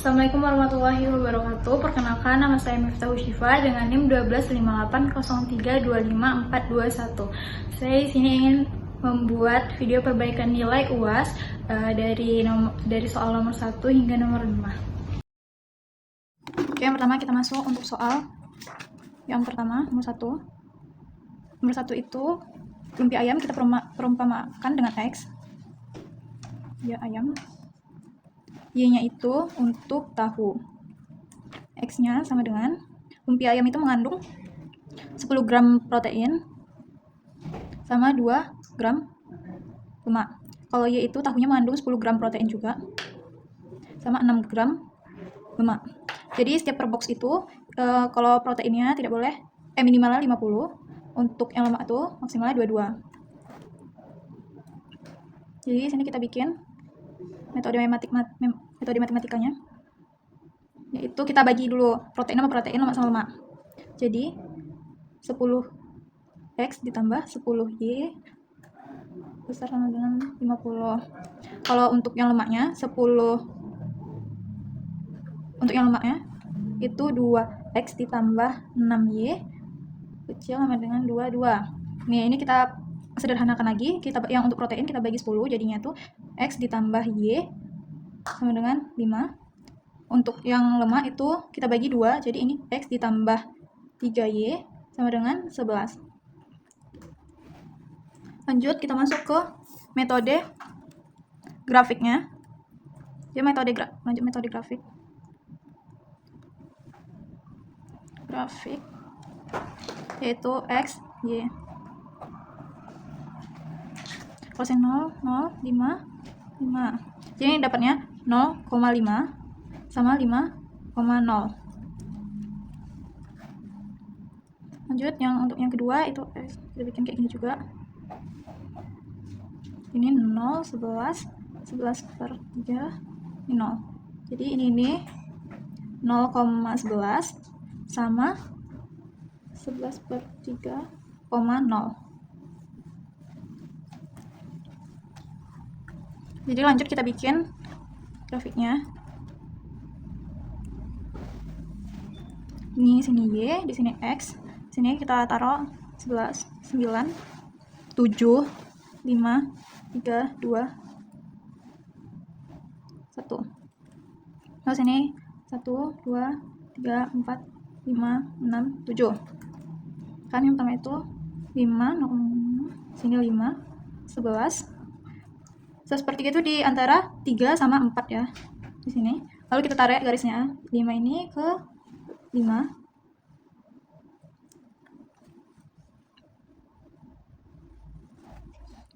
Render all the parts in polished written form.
Assalamualaikum warahmatullahi wabarakatuh. Perkenalkan, nama saya Miftahul Syifa dengan NIM 12580325421. Saya di sini ingin membuat video perbaikan nilai UAS dari soal nomor 1 hingga nomor 5. Oke, yang pertama kita masuk untuk soal yang pertama, nomor 1. Nomor 1 itu lumpia ayam kita perumpamakan dengan X. Ya, ayam. Y-nya itu untuk tahu. X-nya sama dengan lumpia ayam itu mengandung 10 gram protein sama 2 gram lemak. Kalau Y itu tahunya mengandung 10 gram protein juga sama 6 gram lemak. Jadi setiap per box itu kalau proteinnya tidak boleh minimalnya 50, untuk yang lemak itu maksimalnya 22. Jadi sini kita bikin metode matematikanya, yaitu kita bagi dulu protein sama protein, lemak sama lemak. Jadi 10x ditambah 10y besar sama dengan 50. Kalau untuk yang lemaknya itu 2x ditambah 6y kecil sama dengan 22. Nih, ini kita sederhanakan lagi. Yang untuk protein kita bagi 10, jadinya tuh x ditambah y sama dengan 5. Untuk yang lemak itu kita bagi 2, jadi ini x ditambah 3y sama dengan 11. Lanjut, kita masuk ke metode grafiknya. Jadi lanjut metode grafik. Yaitu x, y. Kosin 0, 0, 5, 5. Jadi ini dapatnya 0,5 sama 5,0. Lanjut, untuk yang kedua itu kita bikin kayak gini juga. Ini 0, 11, 11 per 3, ini 0. Jadi ini 0,11 sama 11 per 3,0. Jadi lanjut kita bikin grafiknya. Ini sini y, di sini x. Sini kita taruh 11, 9, 7, 5, 3, 2, 1. Lalu sini 1, 2, 3, 4, 5, 6, 7. Kan yang pertama itu 5, sini 5, 11. 11/3 itu di antara 3 sama 4 ya. Di sini. Lalu kita tarik garisnya. 5 ini ke 5.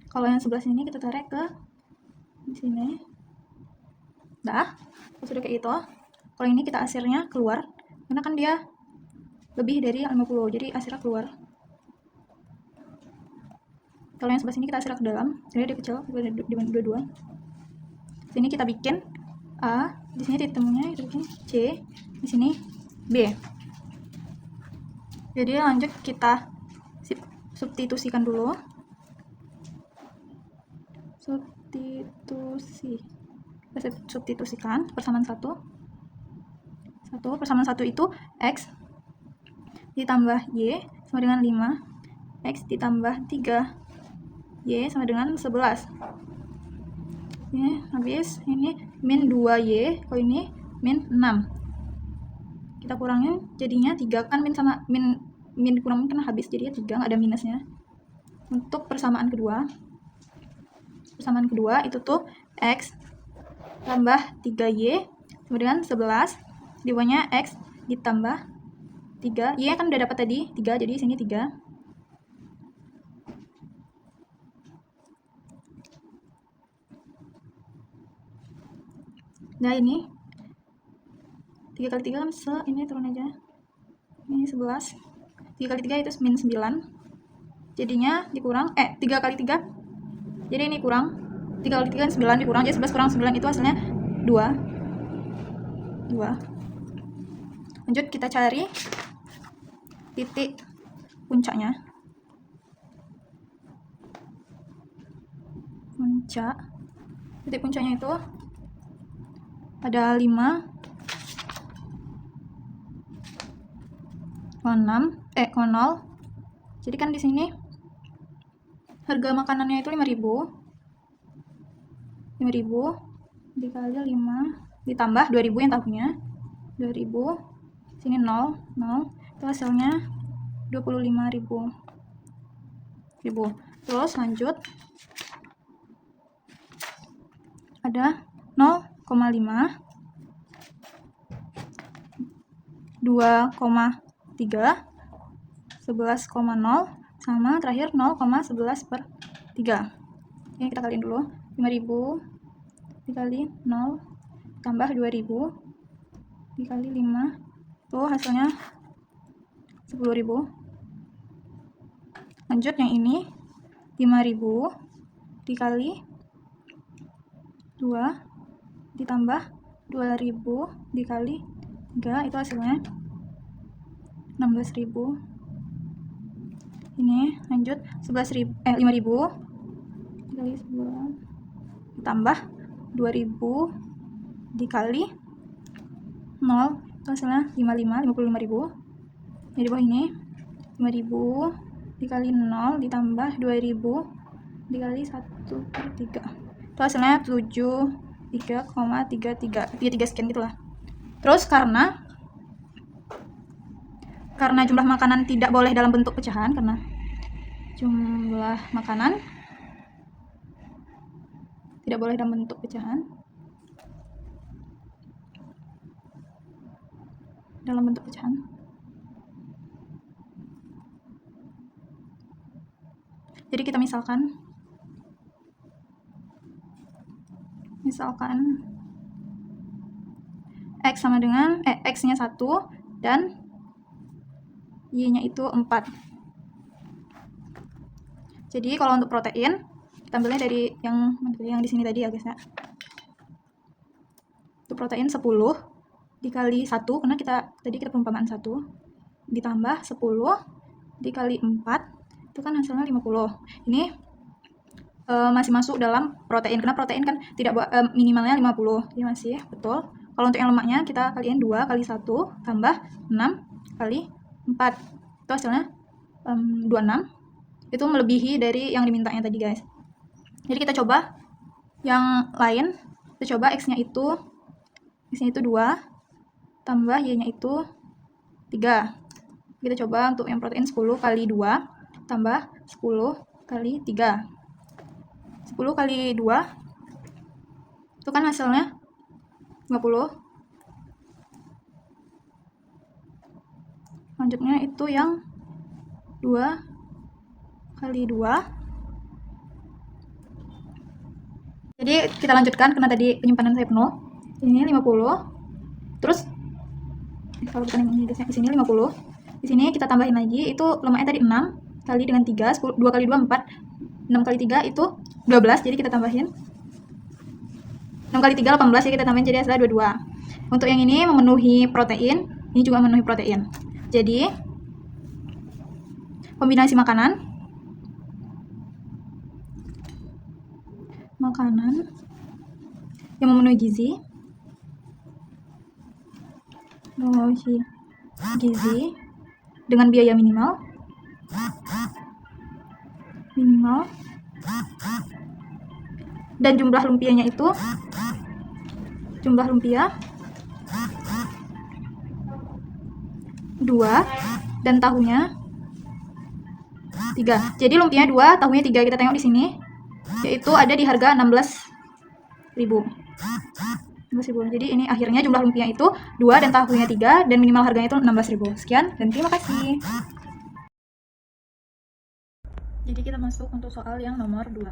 Kalau yang 11 ini kita tarik ke di sini. Dah. Sudah kayak gitu. Kalau ini kita asirnya keluar. Karena kan dia lebih dari 50. Jadi asirnya keluar. Kalau yang sebelah sini kita asirnya ke dalam, jadi dia kecil dibanding dua-dua. Sini kita bikin A, di sini titik temunya kita bikin C, di sini B. Jadi lanjut kita substitusikan dulu. Substitusikan persamaan 1. Persamaan 1 itu x ditambah y sama dengan 5, x ditambah 3 y sama dengan 11. Ini habis, ini min 2y, kalau ini min 6. Kita kurangin jadinya 3, kan min sama min kurang kan habis, jadinya 3, nggak ada minusnya. Untuk persamaan kedua itu tuh x tambah 3y sama dengan 11, di bawahnya x ditambah 3, y kan udah dapat tadi 3, jadi sini 3. Nah, ini 3 kali 3 kan ini turun aja. Ini 11. 3 kali 3 itu min 9. Jadinya dikurang 3 kali 3. Jadi ini kurang 3 kali 3 kan 9 dikurang, jadi 11 kurang 9 itu hasilnya 2. Lanjut kita cari titik puncaknya. Titik puncaknya itu ada 5, 0. Jadi kan di sini harga makanannya itu 5.000 dikali 5 ditambah 2.000 yang tahunya 2.000, sini 0 itu hasilnya 25.000. Terus lanjut ada 0,5, 2,3, 11,0 sama terakhir 0,11/3. Oke, kita kaliin dulu. 5.000 dikali 0 tambah 2.000 dikali 5 tuh hasilnya 10.000. Lanjut yang ini 5.000 dikali 2 ditambah 2.000 dikali 3 itu hasilnya 16.000. Ini lanjut 5.000 dikali 11 ditambah 2.000 dikali 0 itu hasilnya 55.000. Jadi bawah ini 5.000 dikali 0 ditambah 2.000 dikali 1/3 itu hasilnya 73,33 sekian gitulah. Terus karena jumlah makanan tidak boleh dalam bentuk pecahan, karena jumlah makanan tidak boleh dalam bentuk pecahan, jadi kita misalkan X sama dengan X-nya 1 dan Y-nya itu 4. Jadi kalau untuk protein kita ambilnya dari yang di sini tadi ya guys ya. Untuk protein 10 dikali 1 karena tadi kita perumpamaan 1 ditambah 10 dikali 4 itu kan hasilnya 50. Ini masih masuk dalam protein karena protein kan tidak minimalnya 50. Jadi masih betul. Kalau untuk yang lemaknya kita kaliin 2 kali 1 tambah 6 kali 4 itu hasilnya 26. Itu melebihi dari yang dimintanya tadi guys. Jadi kita coba yang lain. Kita coba X-nya itu 2 tambah Y-nya itu 3. Kita coba untuk yang protein 10 kali 2 tambah 10 kali 3. 10 kali 2 itu kan hasilnya 50. Lanjutnya itu yang 2 kali 2. Jadi kita lanjutkan karena tadi penyimpanan saya penuh. Ini 50. Terus kalau bukan ini guys, di sini 50. Di sini kita tambahin lagi, itu lemaknya tadi 6 kali dengan 3, 2 kali 2 4. 6 kali 3 itu 12, jadi kita tambahin 6 kali 3 18, jadi kita tambahin jadi hasilnya 22. Untuk yang ini memenuhi protein, ini juga memenuhi protein. Jadi kombinasi makanan yang memenuhi gizi dengan biaya minimal dan jumlah lumpianya itu jumlah lumpia 2 dan tahunya 3. Jadi lumpia 2, tahunya 3. Kita tengok di sini, yaitu ada di harga 16.000. Jadi ini akhirnya jumlah lumpia itu 2 dan tahunya 3 dan minimal harganya itu 16.000. Sekian dan terima kasih. Jadi kita masuk untuk soal yang nomor 2.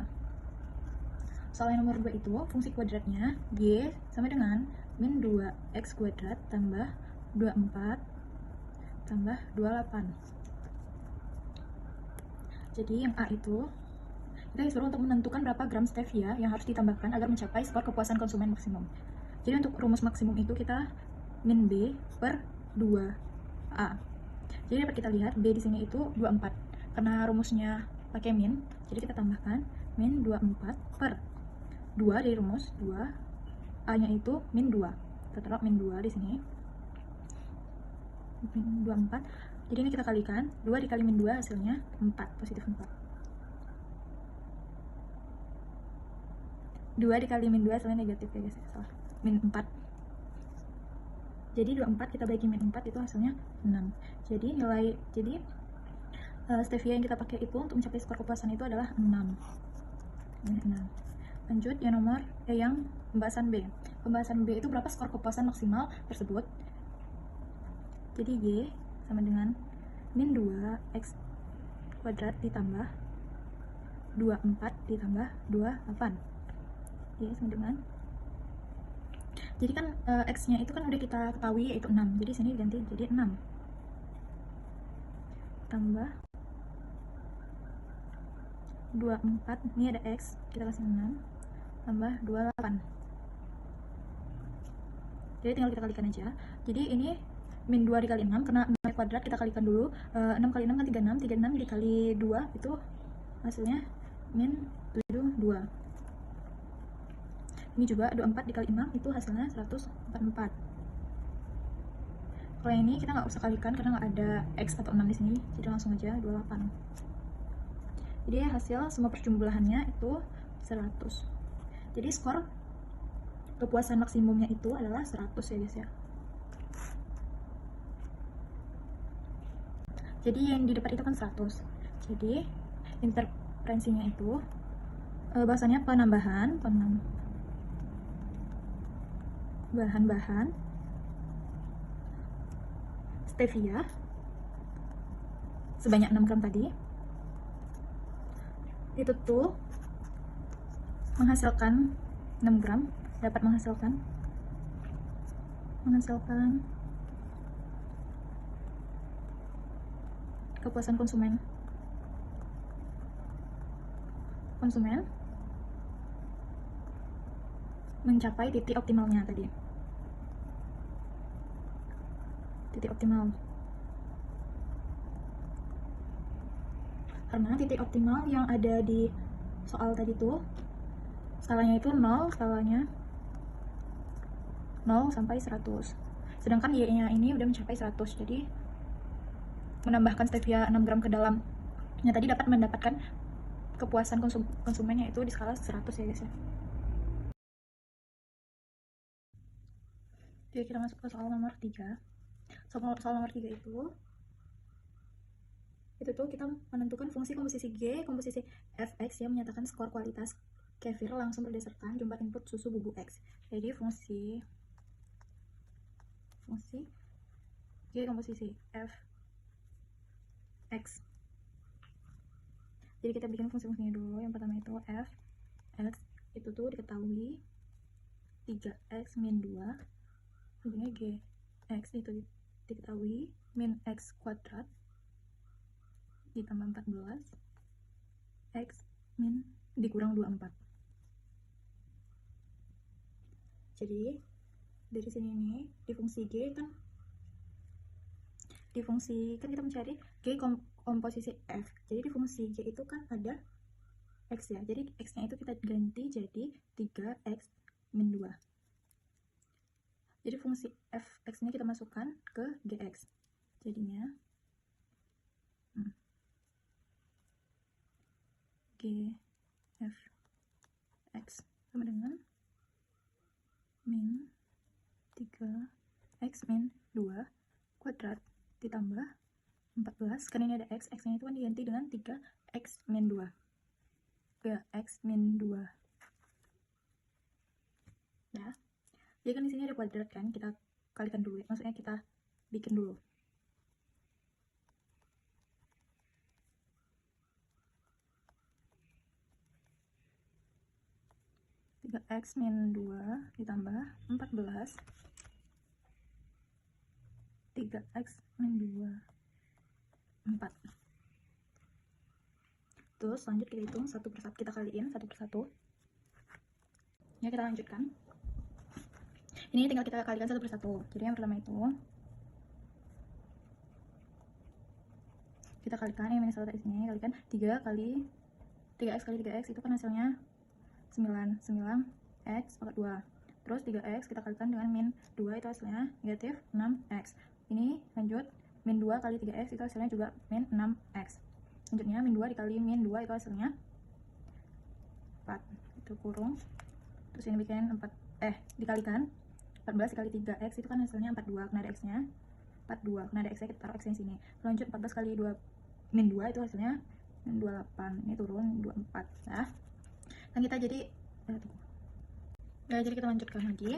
Soal yang nomor 2 itu fungsi kuadratnya Y sama dengan min 2x kuadrat tambah 24 tambah 28. Jadi yang A itu kita disuruh untuk menentukan berapa gram stevia yang harus ditambahkan agar mencapai skor kepuasan konsumen maksimum. Jadi untuk rumus maksimum itu kita min B per 2A. Jadi dapat kita lihat B di sini itu 24. Karena rumusnya pakai min, jadi kita tambahkan min 24 per 2 dari rumus 2, A-nya itu min 2. Kita taruh min 2 di sini. Min 24 Jadi ini kita kalikan, 2 dikali min 2 hasilnya 4, positif 4. 2 dikali min 2 hasilnya negatif ya guys, salah, min 4. Jadi 24 kita bagi min 4 itu hasilnya 6. Jadi stevia yang kita pakai itu untuk mencapai skor kepuasan itu adalah 6. Lanjut yang pembahasan B. Pembahasan B itu berapa skor kepuasan maksimal tersebut. Jadi Y sama dengan min 2x kuadrat ditambah 24 ditambah 28. Y sama dengan, jadi kan x nya itu kan udah kita ketahui yaitu 6, jadi sini diganti jadi 6 tambah 24, ini ada x, kita kasih 6 tambah 28. Jadi tinggal kita kalikan aja. Jadi ini min 2 dikali 6, karena 6 kuadrat kita kalikan dulu. 6 kali 6 kan 36, 36 dikali 2 itu hasilnya min 72. Ini juga 24 dikali 6 itu hasilnya 144. Kalau yang ini kita nggak usah kalikan karena nggak ada x atau 6 di sini, jadi langsung aja 28. Jadi hasil semua perjumlahannya itu 100. Jadi skor kepuasan maksimumnya itu adalah 100 ya guys ya. Jadi yang di depan itu kan 100. Jadi interferensinya itu bahasanya penambahan bahan-bahan stevia sebanyak 6 gram tadi itu tuh menghasilkan 6 gram dapat menghasilkan kepuasan konsumen mencapai titik optimalnya tadi. Titik optimal. Karena titik optimal yang ada di soal tadi tuh skalanya itu 0 sampai 100. Sedangkan Y-nya ini udah mencapai 100. Jadi menambahkan stevia 6 gram ke dalamnya tadi dapat mendapatkan kepuasan konsumennya itu di skala 100 ya guys ya. Jadi kita masuk ke soal nomor 3. Soal nomor 3 itu tuh kita menentukan fungsi komposisi G, komposisi Fx yang menyatakan skor kualitas kefir langsung berdasarkan jumlah input susu bubuk X. Jadi fungsi G komposisi Fx. Jadi kita bikin fungsi-fungsinya dulu. Yang pertama itu Fx itu tuh diketahui 3x min 2, ujungnya Gx itu diketahui min x kuadrat ditambah 14 x min dikurang 24. Jadi dari sini nih di fungsi G kan kita mencari G komposisi F. Jadi di fungsi G itu kan ada x ya. Jadi x nya itu kita ganti jadi 3x min 2. Jadi fungsi Fx nya kita masukkan ke Gx. Jadinya Gfx sama dengan min 3x min 2 kuadrat ditambah 14, karena ini ada x nya itu kan diganti dengan 3x min 2. X min 2. Nah, jadi kan di sini ada kuadrat kan, kita kalikan dulu, maksudnya kita bikin dulu. X min 2 ditambah 14 3x min 2 4. Terus lanjut kita hitung satu persatu, kita kaliin satu persatu ya. Kita lanjutkan, ini tinggal kita kalikan satu persatu. Jadi yang pertama itu kita kalikan yang minus 1 di sini, kalikan 3x kali 3x itu kan hasilnya 9x pangkat 2. Terus 3x kita kalikan dengan min 2 itu hasilnya negatif 6x. Ini lanjut min 2 kali 3x itu hasilnya juga min 6x. Selanjutnya min 2 dikali min 2 itu hasilnya 4. Itu kurung. Terus ini bikin 4 dikalikan 14 dikali 3x itu kan hasilnya 42, kena ada x-nya 42, kena ada x-nya kita taruh x-nya sini. Lanjut 14 kali 2 min 2 itu hasilnya min 28. Ini turun 24 ya. Kan kita jadi jadi kita lanjutkan lagi.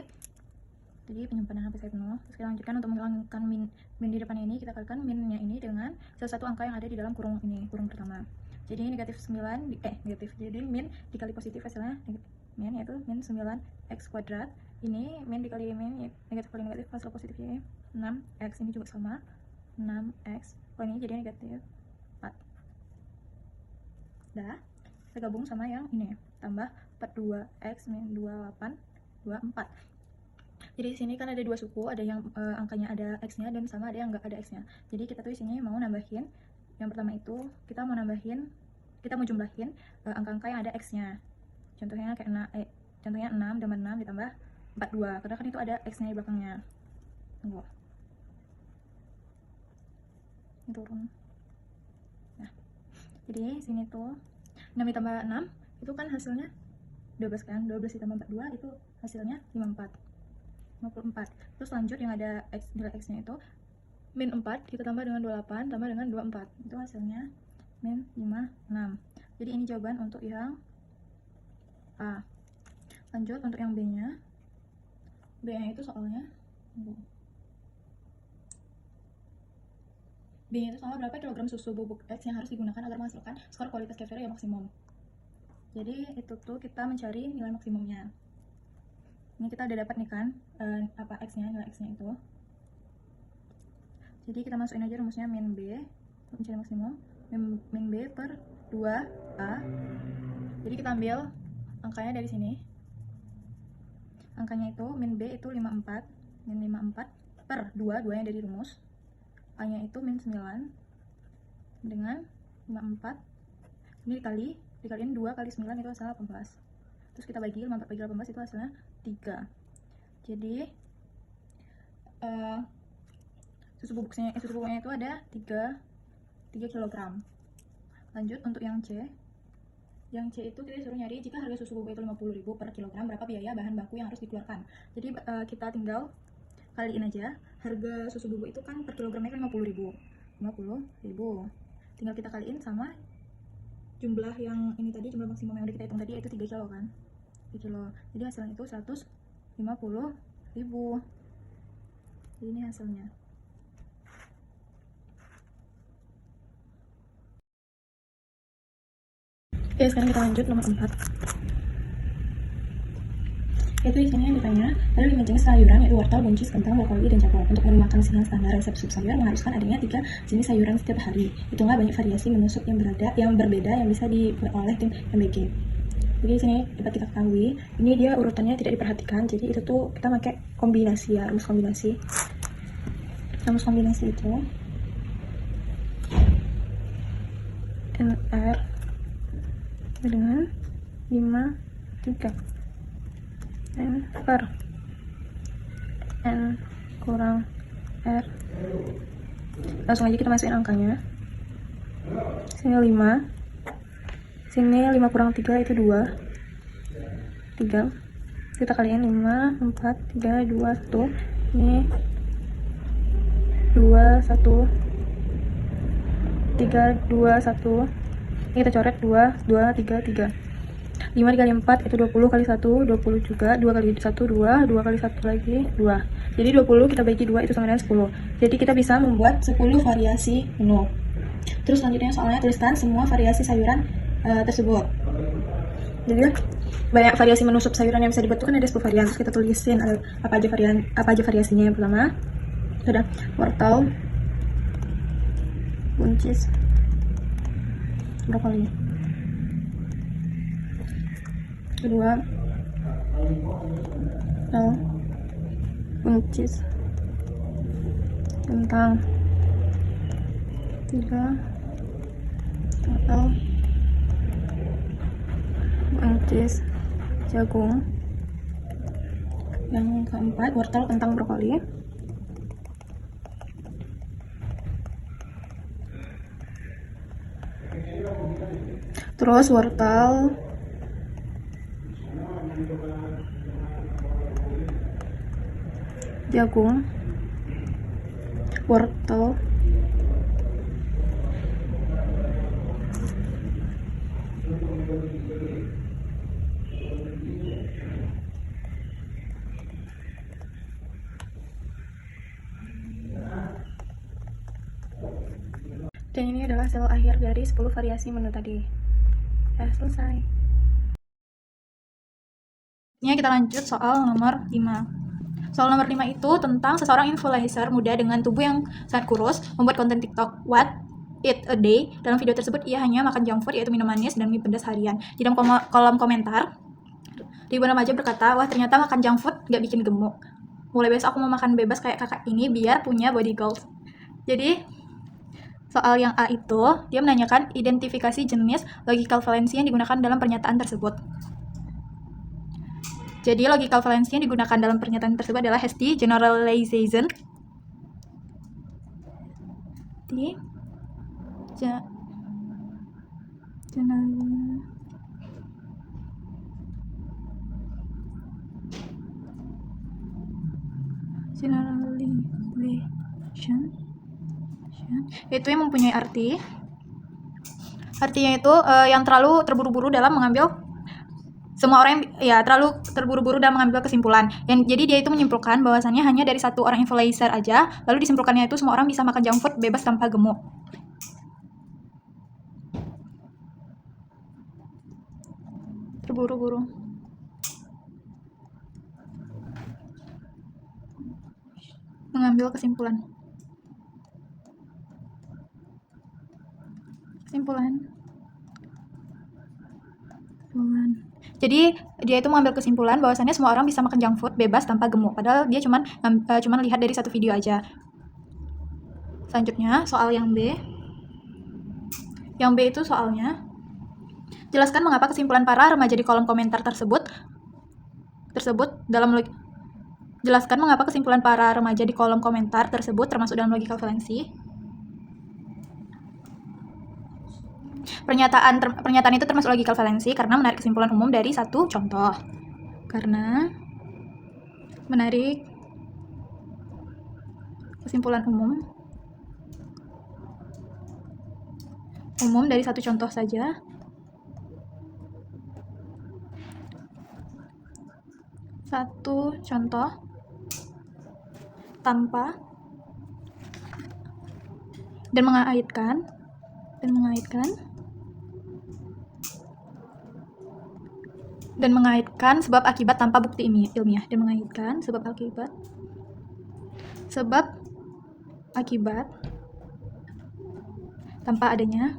Jadi penyimpanan HP saya penuh. Terus kita lanjutkan untuk menghilangkan min di depan ini, kita kalikan minnya ini dengan salah satu angka yang ada di dalam kurung ini, kurung pertama. Jadi negatif 9 negatif. Jadi min dikali positif hasilnya min yaitu min 9x kuadrat. Ini min dikali min negatif kali negatif hasil positifnya 6x. Ini juga sama 6x. Kalau ini jadi negatif 4. Dah. Kita gabung sama yang ini, tambah 42x min 28 24. Jadi di sini kan ada dua suku, ada yang angkanya ada x-nya dan sama ada yang nggak ada x-nya. Jadi kita tuh di sini mau nambahin, yang pertama itu kita mau jumlahin angka-angka yang ada x-nya. Contohnya kayak contohnya 6 tambah 6 ditambah 42. Karena kan itu ada x-nya di belakangnya. Tunggu. Ini turun. Nah, jadi sini tuh 6 ditambah 6 itu kan hasilnya 12 kan? 12 ditambah 42 itu hasilnya 54. Terus lanjut yang ada x, nilai x-nya itu min 4 kita tambah dengan 28 tambah dengan 24 itu hasilnya min 56. Jadi ini jawaban untuk yang A. Lanjut untuk yang B-nya. B-nya itu soalnya B-nya itu soal berapa kilogram susu bubuk X yang harus digunakan agar menghasilkan skor kualitas Kefir yang maksimum. Jadi itu tuh kita mencari nilai maksimumnya. Ini kita udah dapat nih kan x-nya, nilai x-nya itu. Jadi kita masukin aja rumusnya min b mencari maksimum min b per 2a. Jadi kita ambil angkanya dari sini. Angkanya itu min b itu 54, min 54 per 2 nya dari rumus. A-nya itu min 9 dengan 54. Ini dikaliin 2 kali 9 itu hasilnya 18. Terus kita bagi 54 bagi 18 itu hasilnya 3. Jadi susu bubuknya itu ada 3 kg. Lanjut untuk yang C. Yang C itu kita disuruh nyari jika harga susu bubuk itu 50.000 per kilogram, berapa biaya bahan baku yang harus dikeluarkan. Jadi kita tinggal kaliin aja. Harga susu bubuk itu kan per kilogramnya kan 50.000. Tinggal kita kaliin sama jumlah yang ini tadi, jumlah maksimum yang udah kita hitung tadi yaitu 3 kilo kan. 3 kilo. Jadi hasilnya itu 150.000. Jadi ini hasilnya. Oke, sekarang kita lanjut nomor 4. Itu isinya yang ditanya, ada 5 jenis sayuran yaitu wortel, buncis, kentang, brokoli, dan jagung. Untuk menu makan siang standar resep sup sayur mengharuskan adanya 3 jenis sayuran setiap hari. Hitunglah banyak variasi menu sup yang berbeda yang bisa diperoleh tim MBG. Jadi di sini dapat kita ketahui, ini dia urutannya tidak diperhatikan. Jadi itu tuh kita pakai kombinasi ya, rumus kombinasi. Rumus kombinasi itu NR dengan 53 N per N kurang R. Langsung aja kita masukin angkanya. Sini 5, sini 5 kurang 3 itu 2, 3. Kita kaliin 5, 4, 3, 2, 1. Ini 2, 1, 3, 2, 1. Ini kita coret 2, 2, 3, 3. 5 dikali 4 itu 20 kali 1, 20 juga. 2 kali 1, 2, 2 kali 1 lagi, 2. Jadi 20 kita bagi 2 itu sama dengan 10. Jadi kita bisa membuat 10 variasi menu. Terus selanjutnya soalnya tuliskan semua variasi sayuran tersebut. Jadi banyak variasi menu sup sayuran yang bisa dibuat itu kan ada 10 varian. Terus kita tulisin apa aja variasinya. Yang pertama ada wortel, buncis, brokoli. Kedua wortel, buncis, kentang. 3 wortel, buncis, jagung. Yang keempat wortel, kentang, brokoli. Terus wortel, jagung, wortel, dan ini adalah hasil akhir dari 10 variasi menu tadi. Ya, selesai. Ini kita lanjut soal nomor 5. Soal nomor 5 itu tentang seseorang influencer muda dengan tubuh yang sangat kurus membuat konten TikTok What Eat a Day. Dalam video tersebut ia hanya makan junk food, yaitu minum manis dan mie pedas harian. Di dalam kolom komentar, ribuan remaja berkata, wah ternyata makan junk food gak bikin gemuk. Mulai besok aku mau makan bebas kayak kakak ini biar punya body goals. Jadi soal yang A itu, dia menanyakan identifikasi jenis logical fallacy yang digunakan dalam pernyataan tersebut. Jadi logical fallacy yang digunakan dalam pernyataan tersebut adalah hasty generalization. Generalization itu yang mempunyai artinya itu yang terlalu terburu-buru dalam mengambil semua orang ya terlalu terburu-buru dalam mengambil kesimpulan. Jadi dia itu menyimpulkan bahwasannya hanya dari satu orang influencer aja, lalu disimpulkannya itu semua orang bisa makan junk food bebas tanpa gemuk. Terburu-buru. Mengambil kesimpulan. Jadi dia itu mengambil kesimpulan bahwasannya semua orang bisa makan junk food bebas tanpa gemuk, padahal dia cuman lihat dari satu video aja. Selanjutnya soal yang B. Yang B itu soalnya, jelaskan mengapa kesimpulan para remaja di kolom komentar tersebut jelaskan mengapa kesimpulan para remaja di kolom komentar tersebut termasuk dalam logical fallacy. Pernyataan itu termasuk logical fallacy karena menarik kesimpulan umum dari satu contoh. Karena menarik kesimpulan umum dari satu contoh saja. Satu contoh tanpa dan mengaitkan sebab akibat tanpa bukti ilmiah sebab akibat tanpa adanya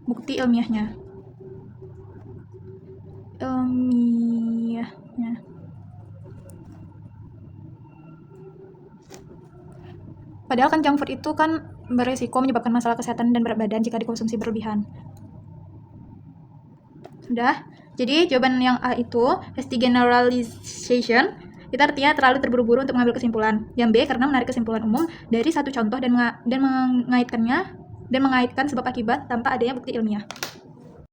bukti ilmiahnya. Padahal kan junk food itu kan berisiko menyebabkan masalah kesehatan dan berat badan jika dikonsumsi berlebihan. Sudah. Jadi jawaban yang A itu hasty generalization. Itu artinya terlalu terburu-buru untuk mengambil kesimpulan. Yang B karena menarik kesimpulan umum dari satu contoh dan mengaitkan sebab akibat tanpa adanya bukti ilmiah.